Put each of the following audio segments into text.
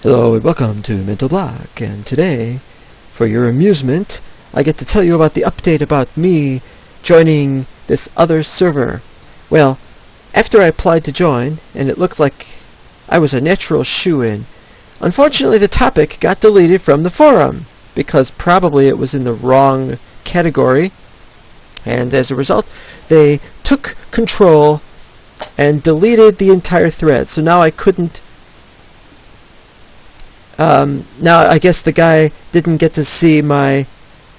Hello and welcome to Mental Block, and today, for your amusement, I get to tell you about the update about me joining this other server. Well, after I applied to join, and it looked like I was a natural shoo-in, unfortunately the topic got deleted from the forum, because probably it was in the wrong category, and as a result, they took control and deleted the entire thread, so now I couldn't now I guess the guy didn't get to see my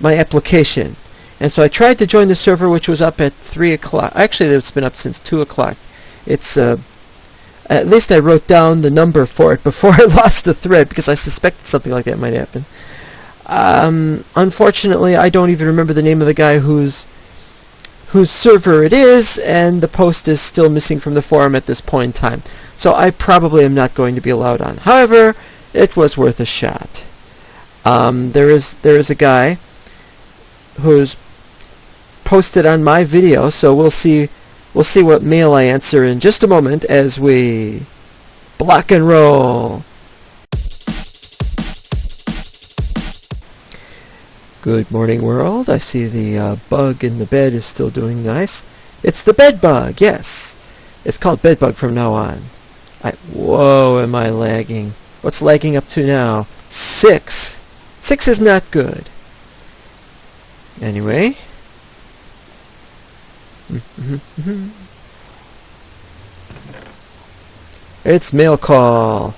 application, and so I tried to join the server, which was up at 3 o'clock. Actually, it's been up since 2 o'clock. It's at least I wrote down the number for it before I lost the thread, because I suspected something like that might happen. Unfortunately, I don't even remember the name of the guy whose server it is, and the post is still missing from the forum at this point in time. So I probably am not going to be allowed on. However, it was worth a shot. There is a guy who's posted on my video, so we'll see what mail I answer in just a moment as we block and roll. Good morning, world. I see the bug in the bed is still doing nice. It's the bedbug, yes. It's called bedbug from now on. Whoa, am I lagging? What's lagging up to now? 6. 6 is not good. Anyway. It's mail call.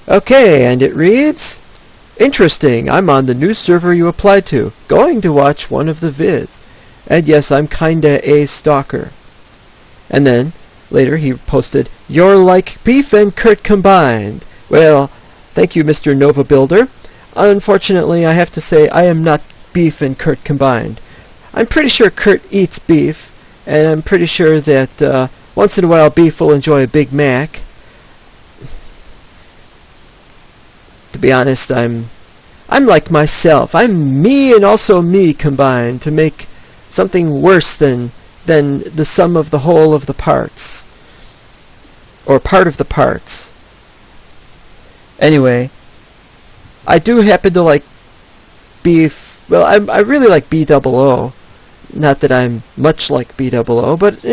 Okay, and it reads, interesting, I'm on the new server you applied to. Going to watch one of the vids. And yes, I'm kinda a stalker. And then, later he posted, you're like Beef and Kurt combined. Well, thank you, Mr. Nova Builder. Unfortunately, I have to say I am not Beef and Kurt combined. I'm pretty sure Kurt eats beef, and I'm pretty sure that once in a while Beef will enjoy a Big Mac. To be honest, I'm like myself. I'm me and also me combined to make something worse than the sum of the whole of the parts. Or part of the parts. Anyway, I do happen to like beef. Well, I really like B-double-O. Not that I'm much like B-double-O, but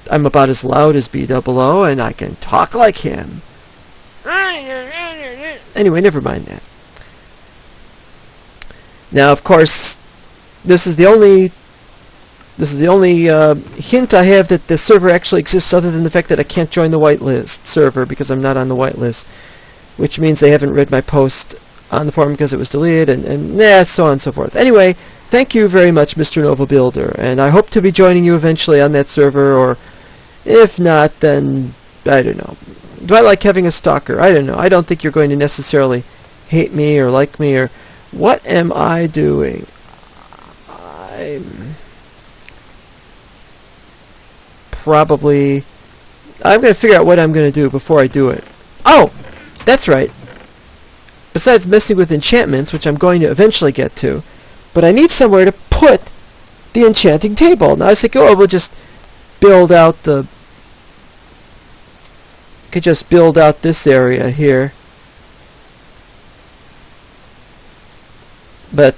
I'm about as loud as B-double-O, and I can talk like him. Anyway, never mind that. Now, of course, this is the only hint I have that the server actually exists, other than the fact that I can't join the whitelist server because I'm not on the whitelist, which means they haven't read my post on the forum because it was deleted, and so on and so forth. Anyway, thank you very much, Mr. Nova Builder, and I hope to be joining you eventually on that server, or if not, then I don't know. Do I like having a stalker? I don't know. I don't think you're going to necessarily hate me or like me, or what am I doing? I'm going to figure out what I'm going to do before I do it. Oh! That's right. Besides messing with enchantments, which I'm going to eventually get to, but I need somewhere to put the enchanting table. Now I was thinking, oh, we'll just build out could just build out this area here. But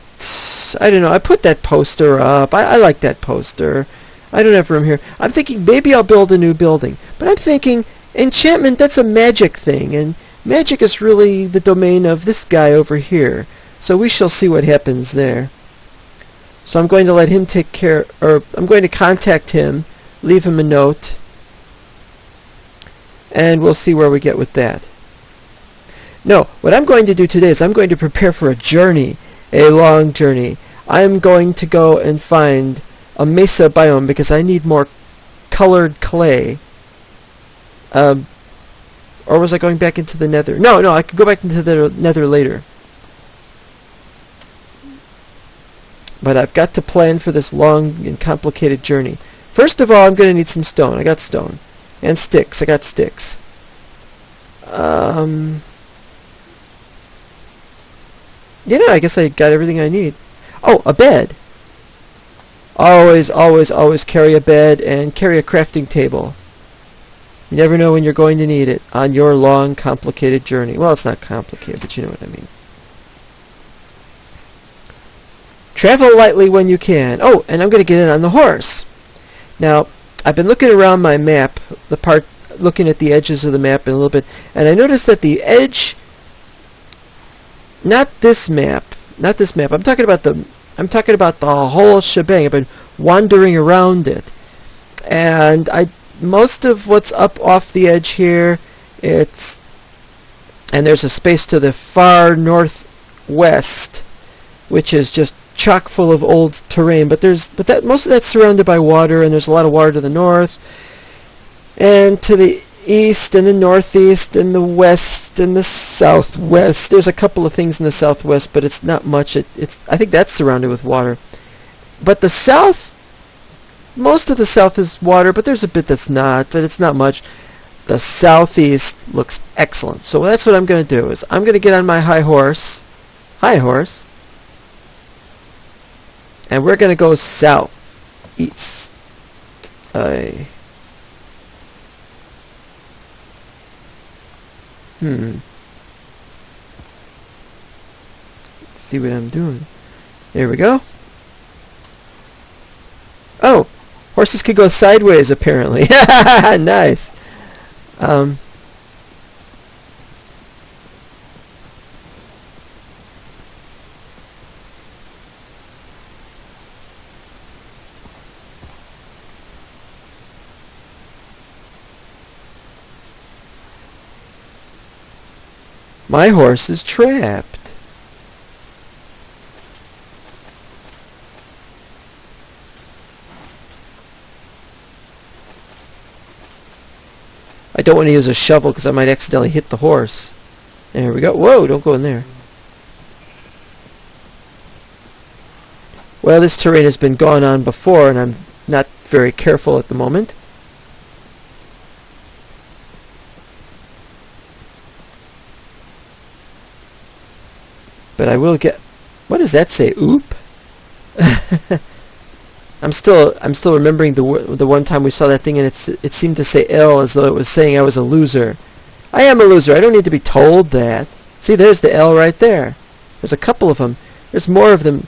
I don't know. I put that poster up. I like that poster. I don't have room here. I'm thinking maybe I'll build a new building. But I'm thinking enchantment, that's a magic thing. And magic is really the domain of this guy over here. So we shall see what happens there. So I'm going to let him take care, or I'm going to contact him, leave him a note, and we'll see where we get with that. No, what I'm going to do today is I'm going to prepare for a journey, a long journey. I'm going to go and find a mesa biome because I need more colored clay. Or was I going back into the nether? No, I could go back into the nether later. But I've got to plan for this long and complicated journey. First of all, I'm going to need some stone. I got stone. And sticks. I got sticks. I guess I got everything I need. Oh, a bed. Always carry a bed and carry a crafting table. You never know when you're going to need it on your long, complicated journey. Well, it's not complicated, but you know what I mean. Travel lightly when you can. Oh, and I'm going to get in on the horse. Now, I've been looking around my map, looking at the edges of the map a little bit, and I noticed that the edge, not this map. I'm talking about the whole shebang. I've been wandering around it, and most of what's up off the edge here, and there's a space to the far northwest, which is just chock full of old terrain. But most of that's surrounded by water, and there's a lot of water to the north, and to the east, and the northeast, and the west, and the southwest. There's a couple of things in the southwest, but it's not much. I think that's surrounded with water. But the south, most of the south is water, but there's a bit that's not, but it's not much. The southeast looks excellent. So that's what I'm going to do, is I'm going to get on my high horse, and we're going to go southeast. Let's see what I'm doing. There we go. Oh, horses can go sideways apparently. Nice. My horse is trapped. I don't want to use a shovel because I might accidentally hit the horse. There we go. Whoa, don't go in there. Well, this terrain has been gone on before, and I'm not very careful at the moment. But I will get... What does that say? Oop? I'm still remembering the one time we saw that thing, and it seemed to say L as though it was saying I was a loser. I am a loser. I don't need to be told that. See, there's the L right there. There's a couple of them. There's more of them.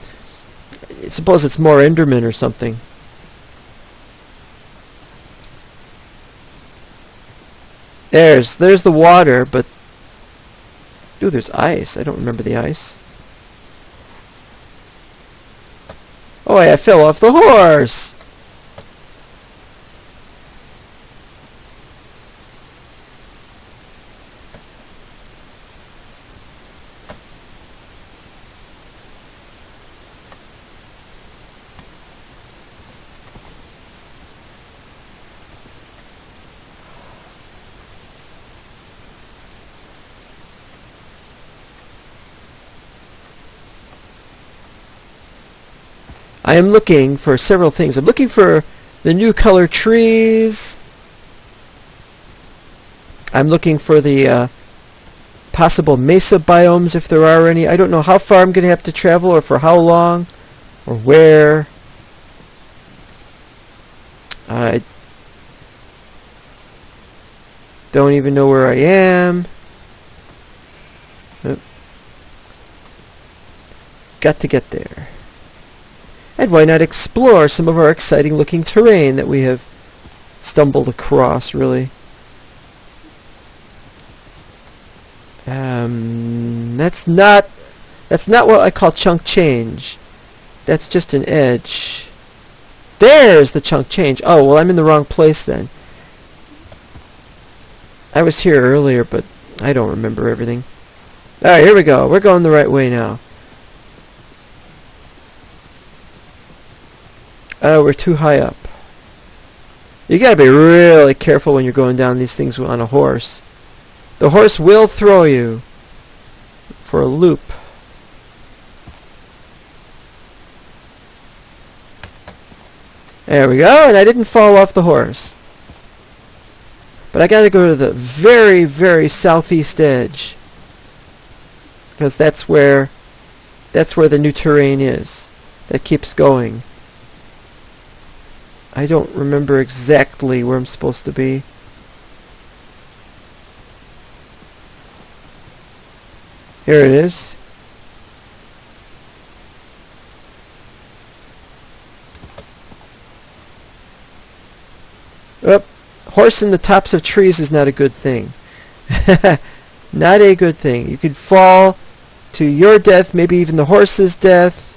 I suppose it's more Endermen or something. There's the water, but... Ooh, there's ice. I don't remember the ice. Oh, I fell off the horse! I am looking for several things. I'm looking for the new color trees. I'm looking for the possible mesa biomes, if there are any. I don't know how far I'm going to have to travel, or for how long, or where. I don't even know where I am. Got to get there. And why not explore some of our exciting looking terrain that we have stumbled across, really. That's not what I call chunk change. That's just an edge. There's the chunk change. Oh, well, I'm in the wrong place then. I was here earlier, but I don't remember everything. Alright, here we go. We're going the right way now. Oh, we're too high up. You gotta be really careful when you're going down these things on a horse. The horse will throw you for a loop. There we go, and I didn't fall off the horse. But I gotta go to the very, very southeast edge, because that's where the new terrain is. That keeps going. I don't remember exactly where I'm supposed to be. Here it is. Oh, horse in the tops of trees is not a good thing. Not a good thing. You could fall to your death, maybe even the horse's death.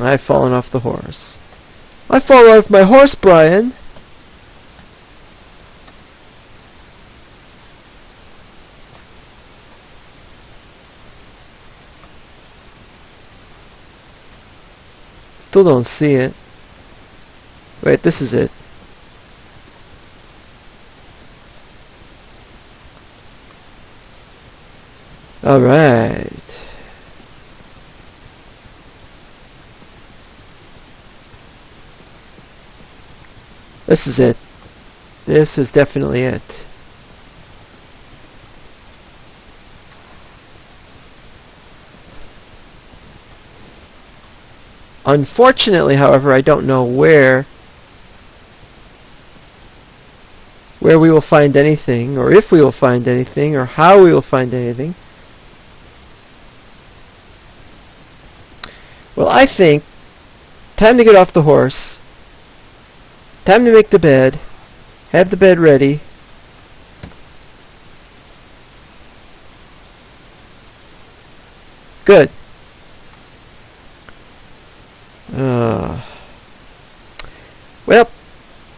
I've fallen off the horse. I've fallen off my horse, Brian. Still don't see it. Wait, this is it. All right. This is it. This is definitely it. Unfortunately, however, I don't know where we will find anything, or if we will find anything, or how we will find anything. Well, I think time to get off the horse. Time to make the bed. Have the bed ready. Good. Well,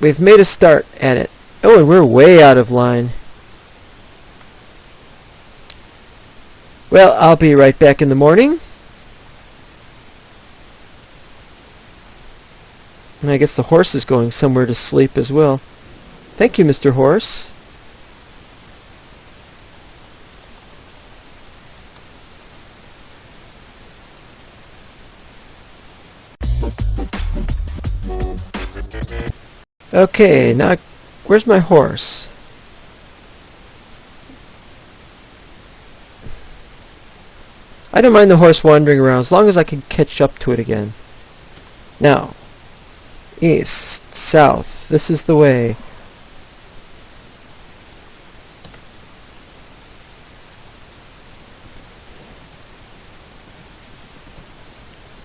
we've made a start at it. Oh, and we're way out of line. Well, I'll be right back in the morning. And I guess the horse is going somewhere to sleep as well. Thank you, Mr. Horse. Okay, now, where's my horse? I don't mind the horse wandering around as long as I can catch up to it again. Now, east, south, this is the way.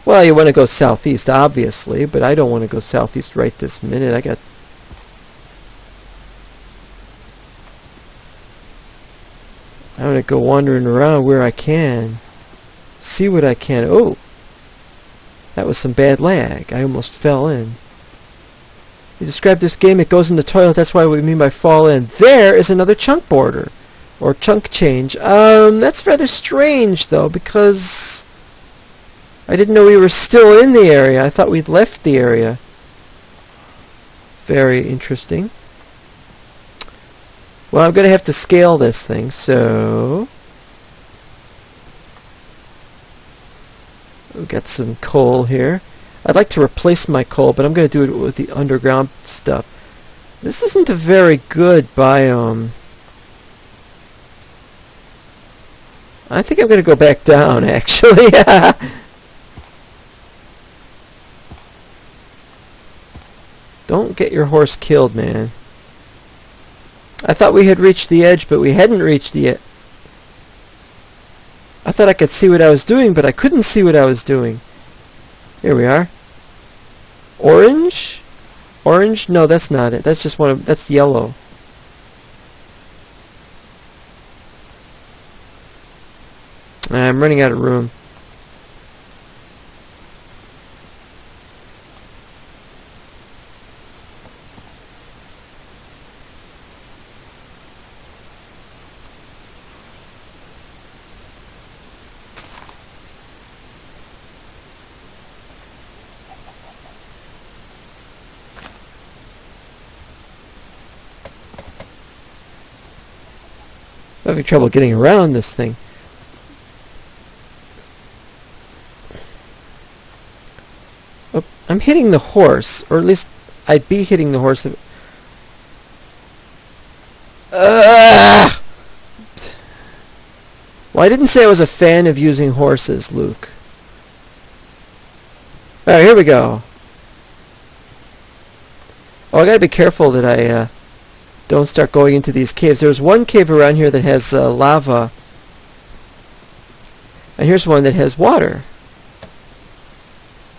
Well, you want to go southeast, obviously, but I don't want to go southeast right this minute. I'm going to go wandering around where I can. See what I can. Oh! That was some bad lag. I almost fell in. You described this game, it goes in the toilet, that's why we mean by fall in. There is another chunk border. Or chunk change. That's rather strange, though, because I didn't know we were still in the area. I thought we'd left the area. Very interesting. Well, I'm going to have to scale this thing, so we've got some coal here. I'd like to replace my coal, but I'm going to do it with the underground stuff. This isn't a very good biome. I think I'm going to go back down, actually. Don't get your horse killed, man. I thought we had reached the edge, but we hadn't reached the edge. I thought I could see what I was doing, but I couldn't see what I was doing. Here we are. Orange? Orange? No, that's not it. That's just one of... That's yellow. I'm running out of room. I'm having trouble getting around this thing. Oh, I'm hitting the horse, or at least I'd be hitting the horse. Well, I didn't say I was a fan of using horses, Luke. Alright, here we go. Oh, I gotta be careful that I don't start going into these caves. There's one cave around here that has lava. And here's one that has water.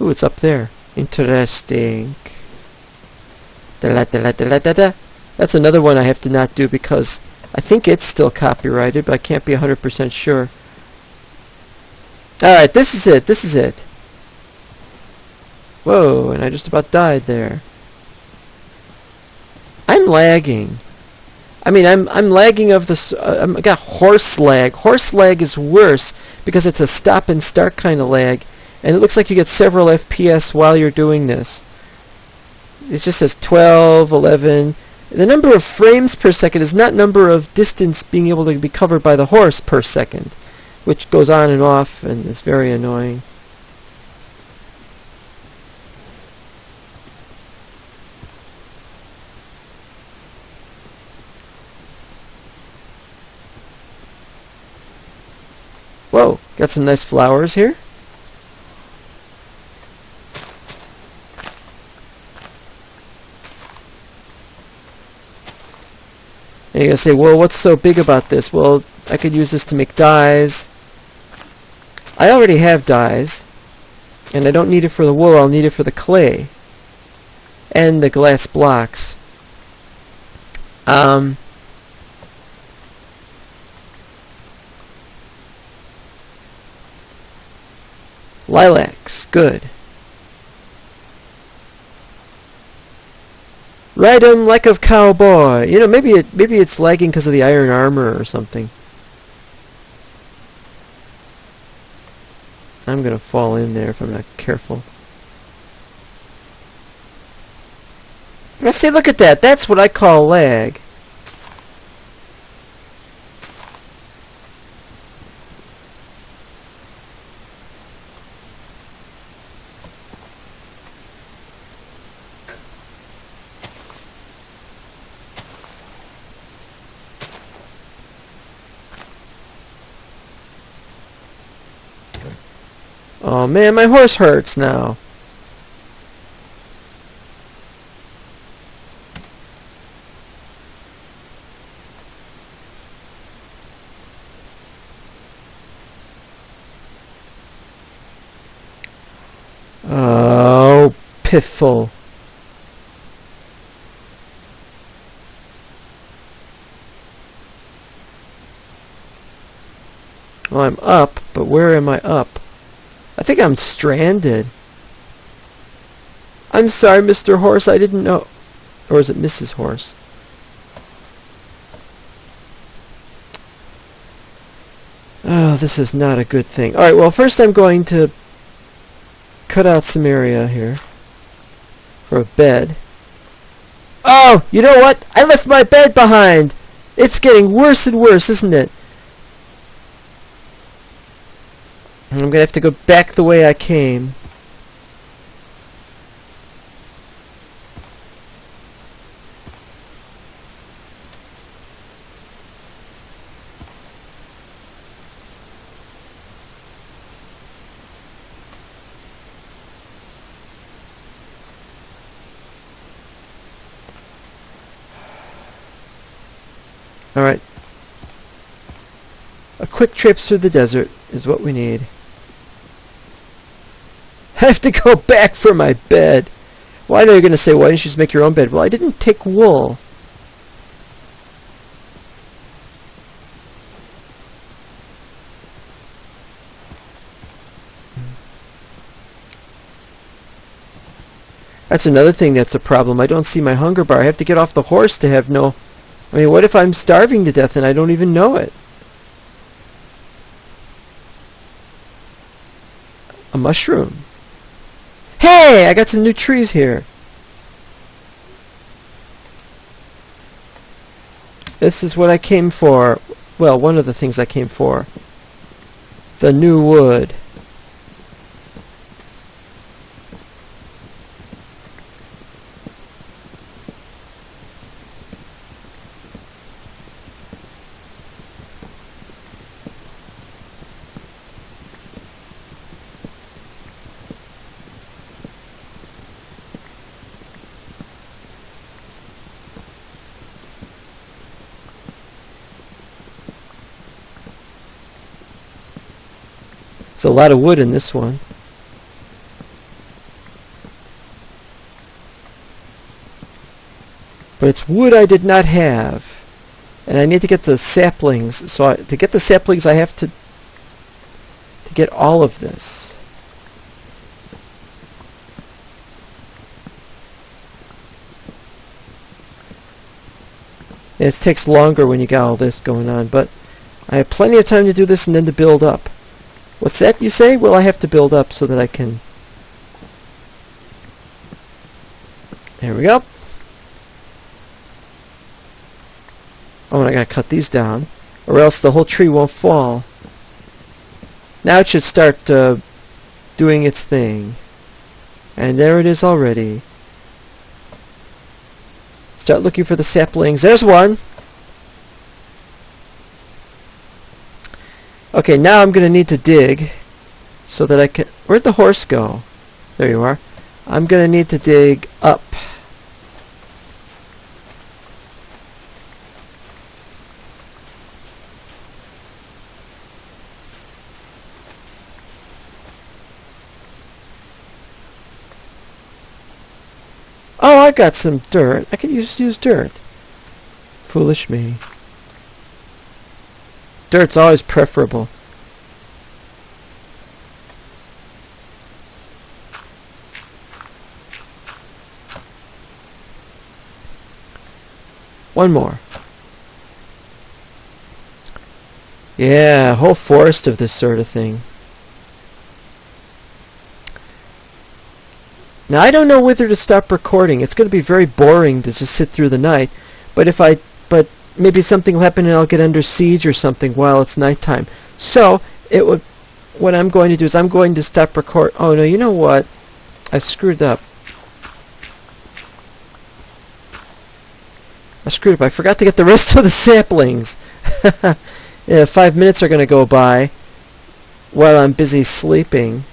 Ooh, it's up there. Interesting. Da-la-da-la-da-la-da-da. That's another one I have to not do because I think it's still copyrighted, but I can't be 100% sure. Alright, this is it. This is it. Whoa, and I just about died there. I'm lagging. I mean, I'm lagging of the... I got horse lag. Horse lag is worse because it's a stop and start kind of lag. And it looks like you get several FPS while you're doing this. It just says 12, 11. The number of frames per second is not number of distance being able to be covered by the horse per second, which goes on and off and is very annoying. Whoa, got some nice flowers here. And you're going to say, well, what's so big about this? Well, I could use this to make dyes. I already have dyes. And I don't need it for the wool, I'll need it for the clay. And the glass blocks. Lilacs, good. Ride 'em like a cowboy. You know, maybe it's lagging because of the iron armor or something. I'm gonna fall in there if I'm not careful. Now see, look at that. That's what I call lag. Oh man, my horse hurts now. Oh, piffle. Well, I'm up, but where am I up? I think I'm stranded. I'm sorry, Mr. Horse, I didn't know. Or is it Mrs. Horse? Oh, this is not a good thing. Alright, well, first I'm going to cut out some area here for a bed. Oh, you know what? I left my bed behind! It's getting worse and worse, isn't it? I'm going to have to go back the way I came. Alright. A quick trip through the desert is what we need. I have to go back for my bed. Well, I know you're going to say, why didn't you just make your own bed? Well, I didn't take wool. That's another thing that's a problem. I don't see my hunger bar. I have to get off the horse to have no... I mean, what if I'm starving to death and I don't even know it? A mushroom. Hey, I got some new trees here. This is what I came for. Well, one of the things I came for. The new wood. There's a lot of wood in this one. But it's wood I did not have. And I need to get the saplings. So to get the saplings, I have to get all of this. It takes longer when you got all this going on, but I have plenty of time to do this and then to build up. What's that, you say? Well, I have to build up so that I can... There we go. Oh, and I gotta cut these down, or else the whole tree won't fall. Now it should start doing its thing. And there it is already. Start looking for the saplings. There's one! Okay, now I'm going to need to dig so that I can... Where'd the horse go? There you are. I'm going to need to dig up. Oh, I got some dirt. I could just use dirt. Foolish me. Dirt's always preferable. One more. Yeah, a whole forest of this sort of thing. Now, I don't know whether to stop recording. It's going to be very boring to just sit through the night. But maybe something will happen and I'll get under siege or something while it's nighttime. So, what I'm going to do is I'm going to stop record. Oh no, you know what? I screwed up. I forgot to get the rest of the saplings. Yeah, 5 minutes are going to go by while I'm busy sleeping.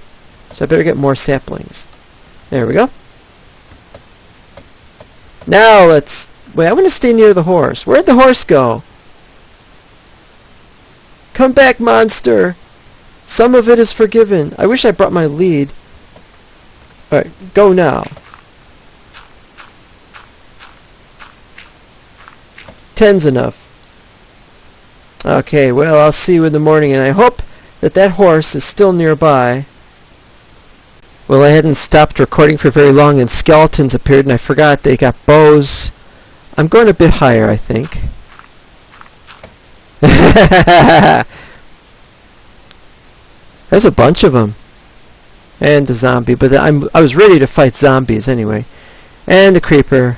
So I better get more saplings. There we go. Now let's... Wait, I want to stay near the horse. Where'd the horse go? Come back, monster! Some of it is forgiven. I wish I brought my lead. Alright, go now. 10's enough. Okay, well, I'll see you in the morning, and I hope that that horse is still nearby. Well, I hadn't stopped recording for very long, and skeletons appeared, and I forgot they got bows. I'm going a bit higher, I think. There's a bunch of them. And a zombie, but I was ready to fight zombies anyway. And a creeper.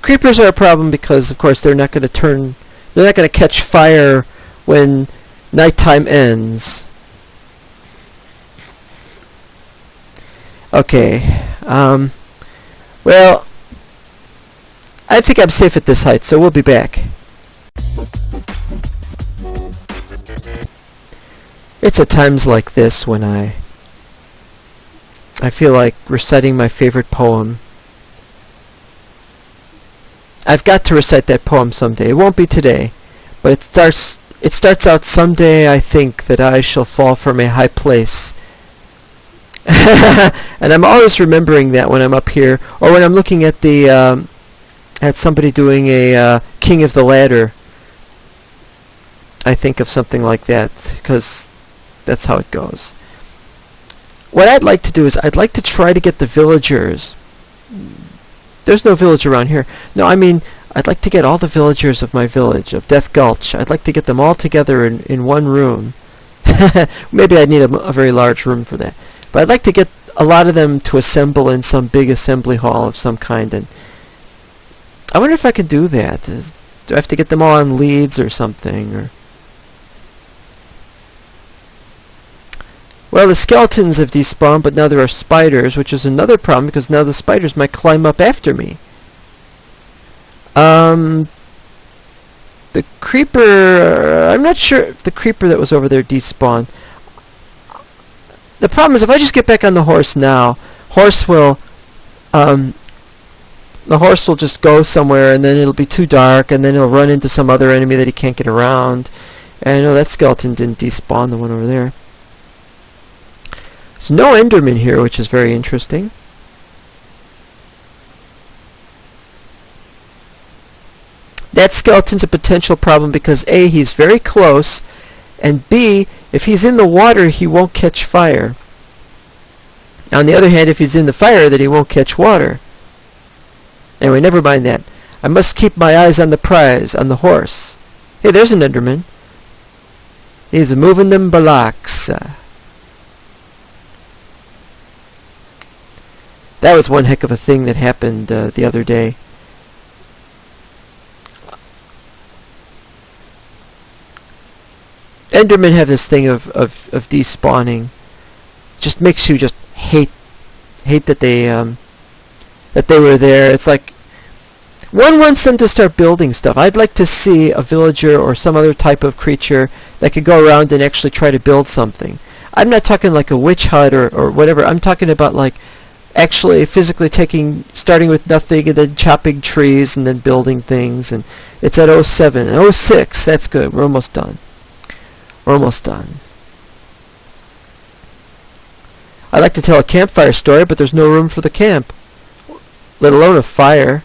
Creepers are a problem because, of course, they're not going to catch fire when nighttime ends. Okay, well, I think I'm safe at this height, so we'll be back. It's at times like this when I feel like reciting my favorite poem. I've got to recite that poem someday. It won't be today, but it starts out, someday I think that I shall fall from a high place. And I'm always remembering that when I'm up here, or when I'm looking at the at somebody doing a King of the Ladder. I think of something like that because that's how it goes. What I'd like to do is I'd like to try to get the villagers. There's no village around here. No, I mean I'd like to get all the villagers of my village, of Death Gulch. I'd like to get them all together in one room. Maybe I'd need a very large room for that. But I'd like to get a lot of them to assemble in some big assembly hall of some kind. And I wonder if I could do that. Do I have to get them all on leads or something? Or well, the skeletons have despawned, but now there are spiders, which is another problem because now the spiders might climb up after me. The creeper... I'm not sure if the creeper that was over there despawned. The problem is if I just get back on the horse now, the horse will just go somewhere and then it'll be too dark and then he'll run into some other enemy that he can't get around. And I know that skeleton didn't despawn, the one over there. There's no Enderman here, which is very interesting. That skeleton's a potential problem because A, he's very close, and B, if he's in the water, he won't catch fire. On the other hand, if he's in the fire, then he won't catch water. Anyway, never mind that. I must keep my eyes on the prize, on the horse. Hey, there's an Enderman. He's moving them blocks. That was one heck of a thing that happened the other day. Endermen have this thing of despawning. Just makes you just hate that they were there. It's like one wants them to start building stuff. I'd like to see a villager or some other type of creature that could go around and actually try to build something. I'm not talking like a witch hut or whatever. I'm talking about like actually physically starting with nothing and then chopping trees and then building things. And it's at 07. 06, that's good. We're almost done. We're almost done. I'd like to tell a campfire story, but there's no room for the camp, let alone a fire.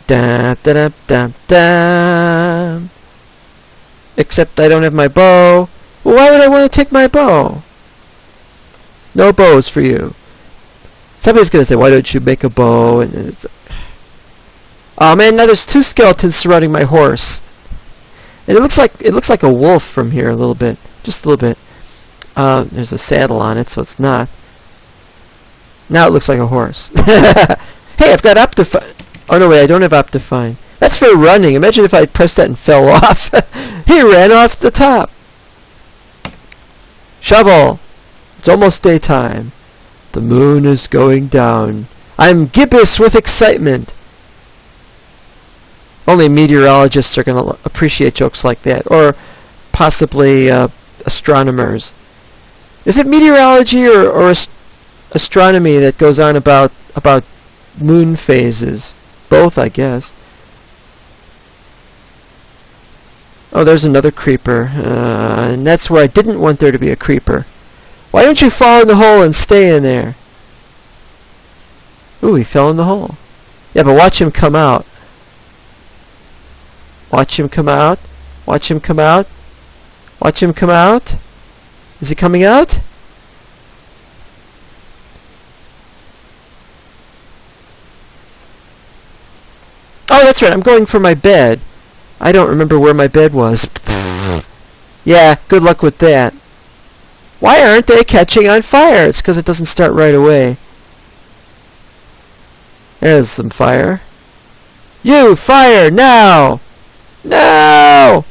Da da da da da. Except I don't have my bow. Well, why would I want to take my bow? No bows for you. Somebody's gonna say, "Why don't you make a bow?" And it's, oh man, now there's two skeletons surrounding my horse, and it looks like a wolf from here a little bit, just a little bit. There's a saddle on it, so it's not. Now it looks like a horse. Hey, I've got Optifine. Oh no, wait, I don't have Optifine. That's for running. Imagine if I pressed that and fell off. He ran off the top. Shovel. It's almost daytime. The moon is going down. I'm gibbous with excitement. Only meteorologists are going to appreciate jokes like that, or possibly astronomers. Is it meteorology or astronomy that goes on about moon phases? Both, I guess. Oh, there's another creeper, and that's where I didn't want there to be a creeper. Why don't you fall in the hole and stay in there? Ooh, he fell in the hole. Yeah, but watch him come out. Watch him come out. Watch him come out. Watch him come out. Is he coming out? Oh, that's right. I'm going for my bed. I don't remember where my bed was. Yeah, good luck with that. Why aren't they catching on fire? It's because it doesn't start right away. There's some fire. You, fire, now! No!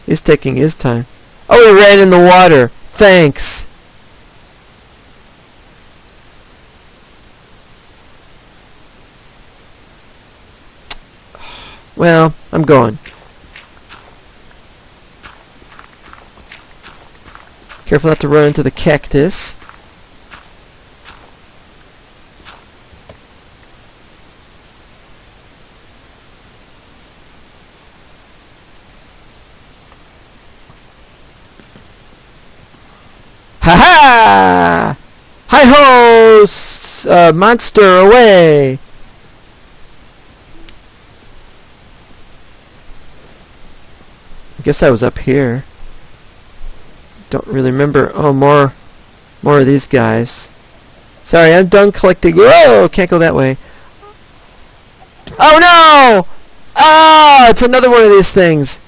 He's taking his time. Oh, he ran in the water. Thanks. Well, I'm going. Careful not to run into the cactus. Ha ha! Hi-ho! Monster away! I guess I was up here. Don't really remember. Oh, more of these guys. Sorry, I'm done collecting. Whoa! Can't go that way. Oh no! Ah! It's another one of these things.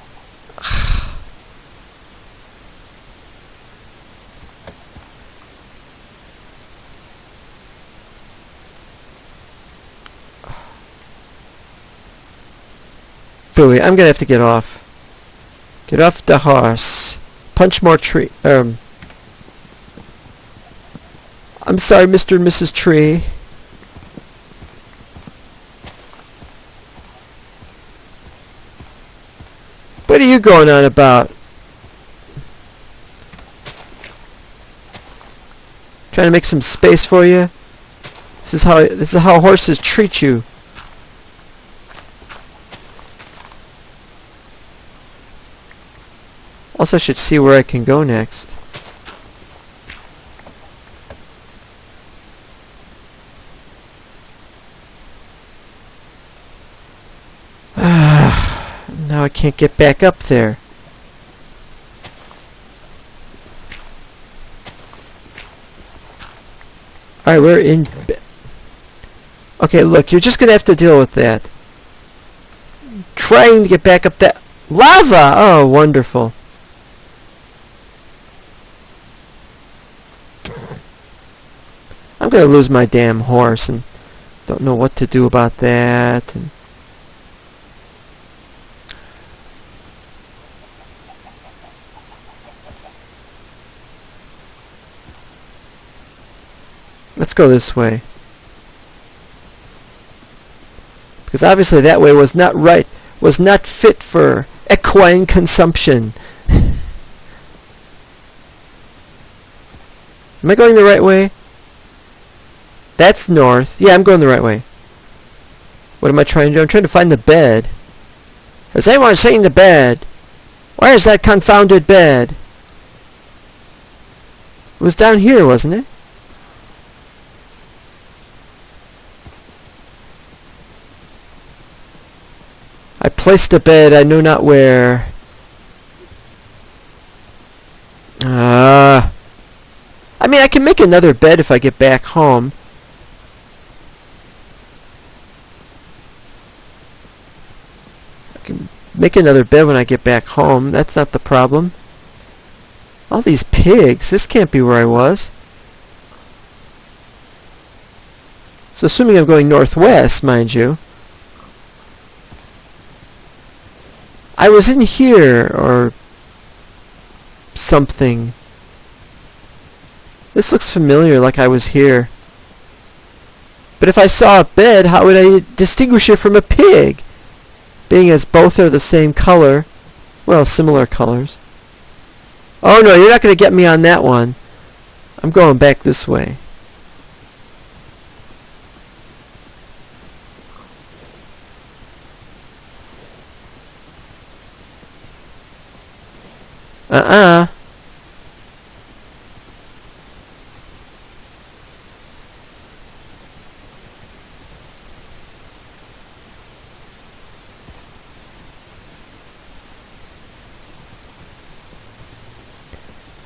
Phooey, I'm gonna have to get off. Get off the horse. Punch more tree. I'm sorry, Mr. and Mrs. Tree. What are you going on about? Trying to make some space for you? This is how horses treat you. Also, I should see where I can go next. Now I can't get back up there. Alright, we're in... Okay, look, you're just gonna have to deal with that. Trying to get back up that... Lava! Oh, wonderful. I'm gonna lose my damn horse and don't know what to do about that. And let's go this way. Because obviously that way was not right, was not fit for equine consumption. Am I going the right way? That's north. Yeah, I'm going the right way. What am I trying to do? I'm trying to find the bed. Has anyone seen the bed? Where is that confounded bed? It was down here, wasn't it? I placed a bed, I know not where. I mean, I can make another bed if I get back home. I can make another bed when I get back home. That's not the problem. All these pigs. This can't be where I was. So assuming I'm going northwest, mind you. I was in here, or something. This looks familiar, like I was here. But if I saw a bed, how would I distinguish it from a pig? Being as both are the same color. Well, similar colors. Oh no, you're not going to get me on that one. I'm going back this way.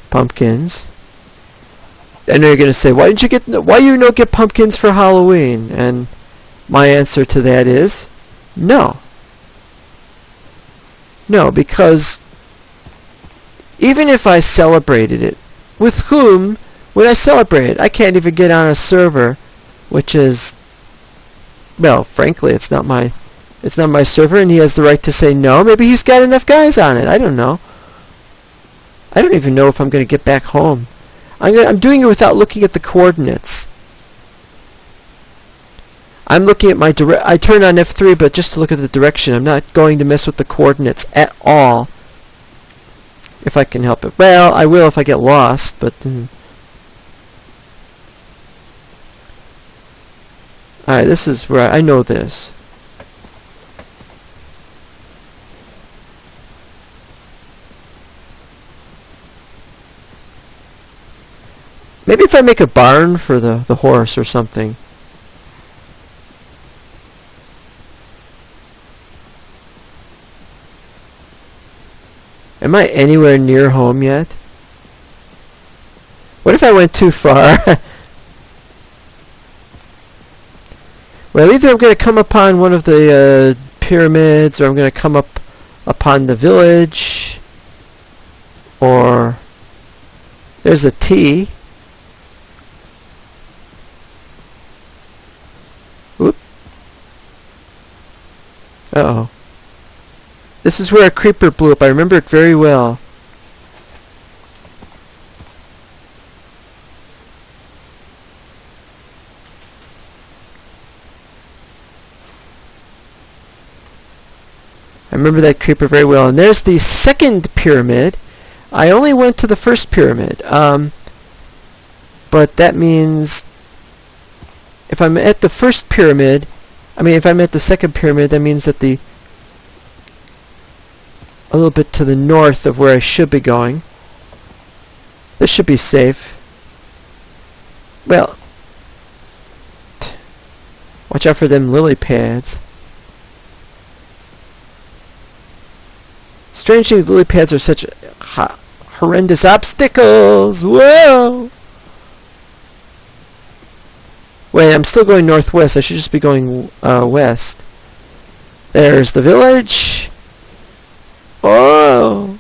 Pumpkins. I know you're going to say, why you not get pumpkins for Halloween? And my answer to that is no. No, because even if I celebrated it, with whom would I celebrate it? I can't even get on a server, which is, well, frankly, it's not my server, and he has the right to say no. Maybe he's got enough guys on it. I don't know. I don't even know if I'm going to get back home. I'm doing it without looking at the coordinates. I'm looking at my I turned on F3, but just to look at the direction. I'm not going to mess with the coordinates at all. If I can help it. Well, I will if I get lost, but... Alright, this is where I know this. Maybe if I make a barn for the horse or something. Am I anywhere near home yet? What if I went too far? Well, either I'm going to come upon one of the pyramids, or I'm going to come upon the village, or there's a T. Oop. Uh-oh. This is where a creeper blew up. I remember it very well. I remember that creeper very well. And there's the second pyramid. I only went to the first pyramid. But that means if I'm at the first pyramid, if I'm at the second pyramid, that means that the a little bit to the north of where I should be going. This should be safe. Well, watch out for them lily pads. Strangely, lily pads are such horrendous obstacles. Whoa! Wait, I'm still going northwest. I should just be going west. There's the village. Oh!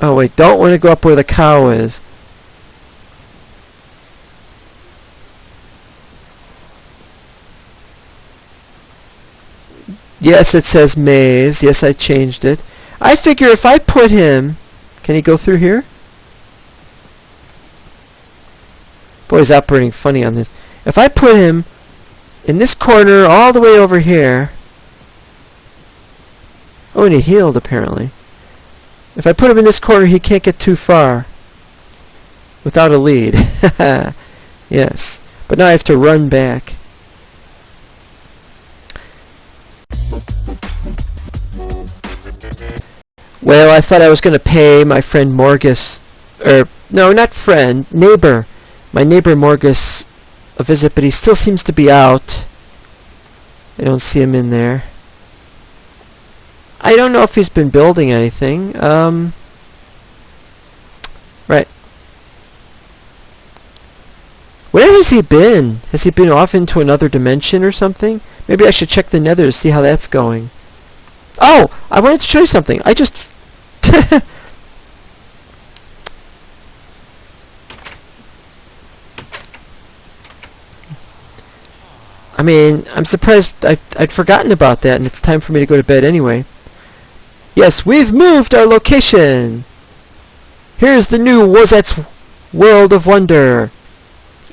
Oh wait, don't want to go up where the cow is. Yes, it says maze. Yes, I changed it. I figure if I put him... Can he go through here? Boy, he's operating funny on this. If I put him in this corner all the way over here... Oh, and he healed, apparently. If I put him in this corner, he can't get too far without a lead. Yes. But now I have to run back. Well, I thought I was going to pay my friend Morgus, no, not friend, neighbor, my neighbor Morgus a visit, but he still seems to be out. I don't see him in there. I don't know if he's been building anything. Right. Where has he been? Has he been off into another dimension or something? Maybe I should check the nether to see how that's going. Oh! I wanted to show you something. I just... I mean, I'm surprised I'd forgotten about that, and it's time for me to go to bed anyway. Yes, we've moved our location! Here's the new Wozat's World of Wonder.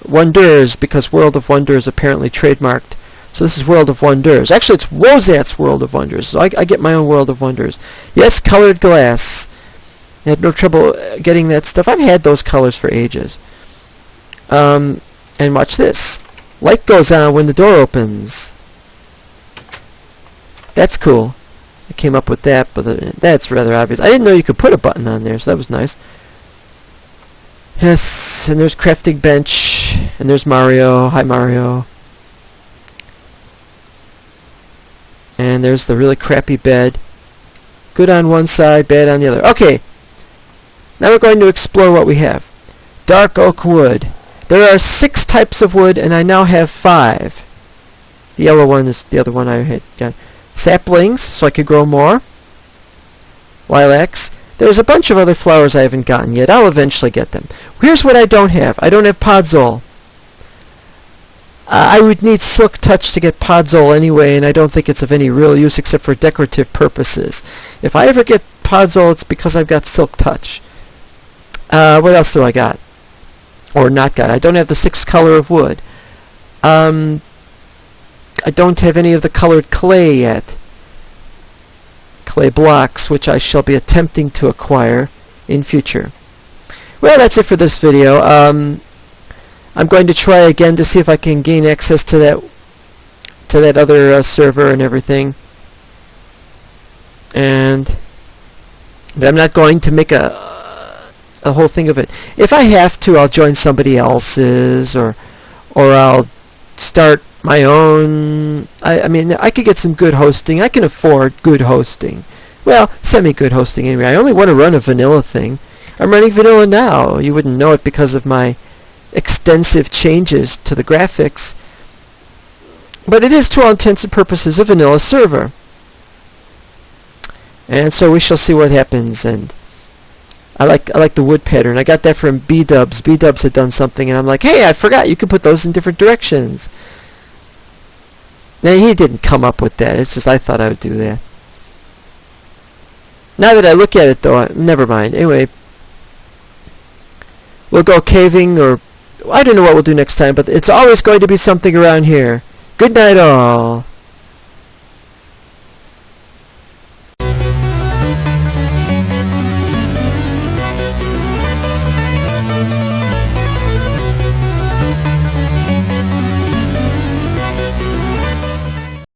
Wonders, because World of Wonder is apparently trademarked. So this is World of Wonders. Actually, it's Wozat's World of Wonders. So I get my own World of Wonders. Yes, colored glass. I had no trouble getting that stuff. I've had those colors for ages. And watch this. Light goes on when the door opens. That's cool. I came up with that, but that's rather obvious. I didn't know you could put a button on there, so that was nice. Yes, and there's crafting bench, and there's Mario. Hi, Mario. And there's the really crappy bed. Good on one side, bad on the other. Okay, now we're going to explore what we have. Dark oak wood. There are 6 types of wood, and I now have 5. The yellow one is the other one I had got. Saplings, so I could grow more. Lilacs. There's a bunch of other flowers I haven't gotten yet. I'll eventually get them. Here's what I don't have. I don't have podzol. I would need silk touch to get podzol anyway, and I don't think it's of any real use except for decorative purposes. If I ever get podzol, it's because I've got silk touch. What else do I got? Or not got? I don't have the 6th color of wood. I don't have any of the colored clay yet. Clay blocks, which I shall be attempting to acquire in future. Well, that's it for this video. I'm going to try again to see if I can gain access to that other server and everything. But I'm not going to make a whole thing of it. If I have to, I'll join somebody else's, or I'll start my own. I mean, I could get some good hosting. I can afford good hosting. Well, semi-good hosting anyway. I only want to run a vanilla thing. I'm running vanilla now. You wouldn't know it because of my extensive changes to the graphics. But it is, to all intents and purposes, a vanilla server. And so we shall see what happens. And I like the wood pattern. I got that from B-dubs. B-dubs had done something, and I'm like, hey, I forgot you could put those in different directions. Now, he didn't come up with that. It's just I thought I would do that. Now that I look at it, though, never mind. Anyway, we'll go caving, or I don't know what we'll do next time, but it's always going to be something around here. Good night, all.